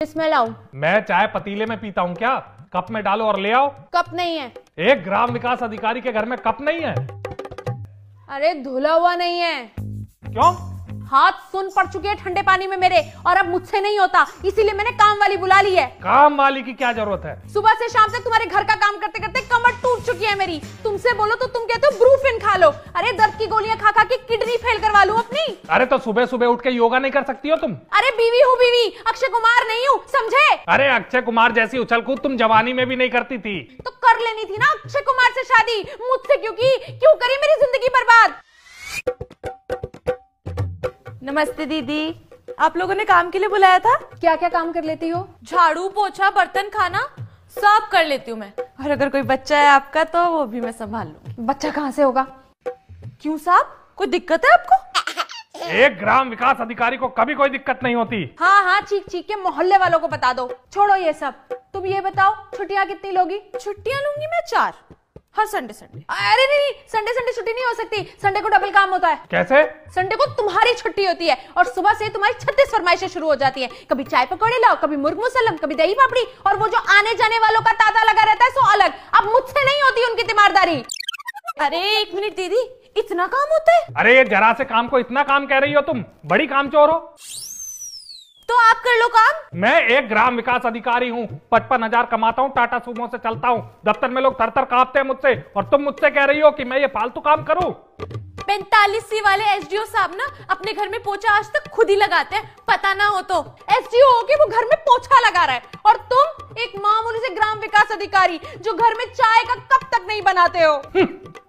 इसमें लाऊं? मैं चाय पतीले में पीता हूँ क्या? कप में डालो और ले आओ। कप नहीं है। एक ग्राम विकास अधिकारी के घर में कप नहीं है? अरे धुला हुआ नहीं है। क्यों? हाथ सुन पड़ चुके हैं ठंडे पानी में मेरे, और अब मुझसे नहीं होता, इसीलिए मैंने काम वाली बुला ली है। काम वाली की क्या जरूरत है? सुबह से शाम तक तुम्हारे घर का काम करते करते कमर टूट चुकी है मेरी। तुमसे बोलो तो तुम कहते हो ब्रूफिन खा लो। अरे दर्द की गोलियां खा खा के किडनी फेल करवा लूं अपनी। अरे तो सुबह सुबह उठ के योगा नहीं कर सकती हो तुम? अरे बीवी हूँ बीवी, अक्षय कुमार नहीं हूँ, समझे? अरे अक्षय कुमार जैसी उछल कूद तुम जवानी में भी नहीं करती थी। तो कर लेनी थी ना अक्षय कुमार से शादी, मुझसे क्यों की? क्यों करी मेरी जिंदगी बर्बाद? नमस्ते दीदी, आप लोगों ने काम के लिए बुलाया था? क्या क्या काम कर लेती हो? झाड़ू पोछा बर्तन खाना सब कर लेती हूँ मैं, और अगर कोई बच्चा है आपका तो वो भी मैं संभाल लूंगी। बच्चा कहाँ से होगा? क्यों साहब, कोई दिक्कत है आपको? एक ग्राम विकास अधिकारी को कभी कोई दिक्कत नहीं होती। हाँ हाँ, चीख चीख के मोहल्ले वालों को बता दो। छोड़ो ये सब, तुम ये बताओ छुट्टियां कितनी लोगी? छुट्टियां लूंगी मैं 4, हर संडे संडे। अरे नहीं, संडे संडे छुट्टी नहीं हो सकती, संडे को डबल काम होता है। कैसे? संडे को तुम्हारी छुट्टी होती है और सुबह से तुम्हारी 36 फरमाइशें शुरू हो जाती हैं। कभी चाय पकौड़े लाओ, कभी मुर्ग मुसल्लम, कभी दही पापड़ी, और वो जो आने जाने वालों का तांता लगा रहता है सो अलग। अब मुझसे नहीं होती उनकी तीमारदारी। अरे 1 मिनट दीदी, इतना काम होता है? अरे ये जरा से काम को इतना काम कह रही हो तुम? बड़ी कामचोर हो। तो आप कर लो काम। मैं एक ग्राम विकास अधिकारी हूँ, 55,000 कमाता हूँ, टाटा सुमो से चलता हूँ, दफ्तर में लोग थर-थर कांपते हैं मुझसे, और तुम मुझसे कह रही हो कि मैं ये फालतू काम करूँ? 45C वाले एसडीओ साहब ना अपने घर में पोछा आज तक खुद ही लगाते हैं, पता ना हो तो। एसडीओ हो के वो घर में पोछा लगा रहा है, और तुम एक मामूली से ग्राम विकास अधिकारी जो घर में चाय का कप तक नहीं बनाते हो।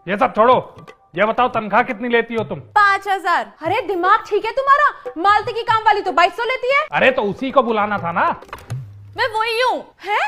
ये सब छोड़ो, ये बताओ तनख्वाह कितनी लेती हो तुम? 5,000। अरे दिमाग ठीक है तुम्हारा? मालती की काम वाली तो 2200 लेती है। अरे तो उसी को बुलाना था ना। मैं वही हूँ। है?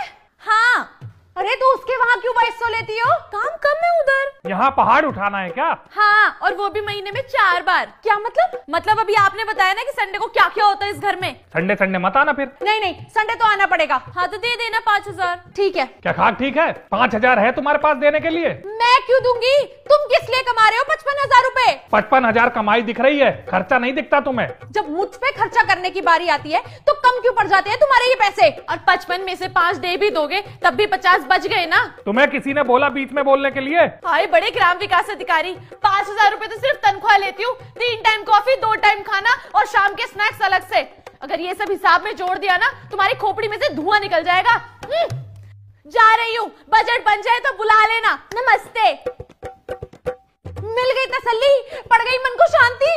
हाँ। अरे तो उसके वहां क्यों 2200 लेती हो? काम कम है उधर। यहाँ पहाड़ उठाना है क्या? हाँ, और वो भी महीने में 4 बार। क्या मतलब? मतलब अभी आपने बताया ना कि संडे को क्या क्या होता है इस घर में। संडे संडे मत आना फिर। नहीं नहीं, संडे तो आना पड़ेगा। हाँ तो दे देना 5,000। ठीक है। क्या खाक ठीक है? 5,000 है तुम्हारे पास देने के लिए? मैं क्यों दूंगी? तुम किस लिए कमा रहे हो 55,000 रुपए? 55,000 कमाई दिख रही है, खर्चा नहीं दिखता तुम्हें। जब मुझ पे खर्चा करने की बारी आती है तो कम क्यों पड़ जाते हैं तुम्हारे ये पैसे? और 55 में से 5 दे भी दोगे तब भी 50 बच गए ना। तुम्हें किसी ने बोला बीच में बोलने के लिए? हाय बड़े ग्राम विकास अधिकारी, 5,000 रुपए तो सिर्फ तनख्वाह लेती हूँ, 3 टाइम कॉफी, 2 टाइम खाना और शाम के स्नैक्स अलग से। अगर ये सब हिसाब में जोड़ दिया ना, तुम्हारी खोपड़ी में से धुआं निकल जाएगा। जा रही हूँ, बजट बन जाए तो बुला लेना। नमस्ते। मिल गई तसल्ली, पड़ गई मन को शांति।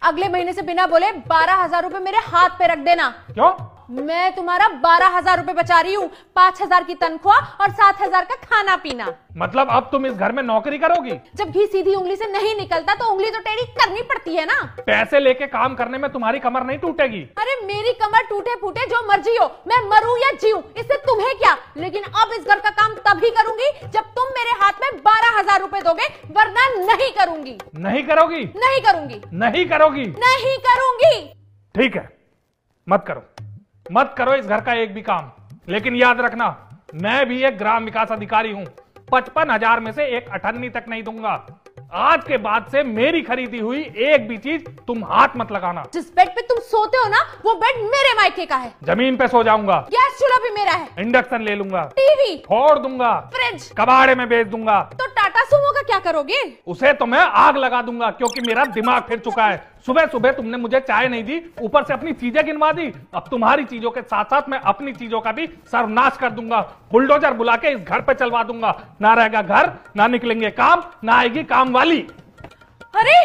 अगले महीने से बिना बोले 12,000 रुपए मेरे हाथ पे रख देना। क्यों? मैं तुम्हारा 12,000 रुपए बचा रही हूँ, 5,000 की तनख्वाह और 7,000 का खाना पीना। मतलब अब तुम इस घर में नौकरी करोगी? जब घी सीधी उंगली से नहीं निकलता तो उंगली तो टेढ़ी करनी पड़ती है ना। पैसे लेके काम करने में तुम्हारी कमर नहीं टूटेगी? अरे मेरी कमर टूटे फूटे जो मर्जी हो, मैं मरूं या जीऊं, इससे तुम्हें क्या? लेकिन अब इस घर का काम तभी करूंगी जब तुम मेरे हाथ में 12,000 रुपए दोगे, वरना नहीं करूंगी। नहीं करोगी? नहीं करूंगी। नहीं करोगी? नहीं करूंगी। ठीक है, मत करो, मत करो इस घर का एक भी काम। लेकिन याद रखना, मैं भी एक ग्राम विकास अधिकारी हूं, 55,000 में से एक अठन्नी तक नहीं दूंगा। आज के बाद से मेरी खरीदी हुई एक भी चीज तुम हाथ मत लगाना। जिस बेड पे तुम सोते हो ना, वो बेड मेरे मायके का है। जमीन पे सो जाऊंगा। गैस चूल्हा भी मेरा है। इंडक्शन ले लूंगा। टीवी फोड़ दूंगा। फ्रिज कबाड़े में बेच दूंगा। तो टाटा सुमो का क्या करोगे? उसे तो मैं आग लगा दूंगा, क्योंकि मेरा दिमाग फिर चुका है। सुबह सुबह तुमने मुझे चाय नहीं दी, ऊपर से अपनी चीजें गिनवा दी। अब तुम्हारी चीजों के साथ साथ मैं अपनी चीजों का भी सर्वनाश कर दूंगा। बुलडोजर बुला के इस घर पे चलवा दूंगा। ना रहेगा घर, ना निकलेंगे काम, ना आएगी काम वाली। अरे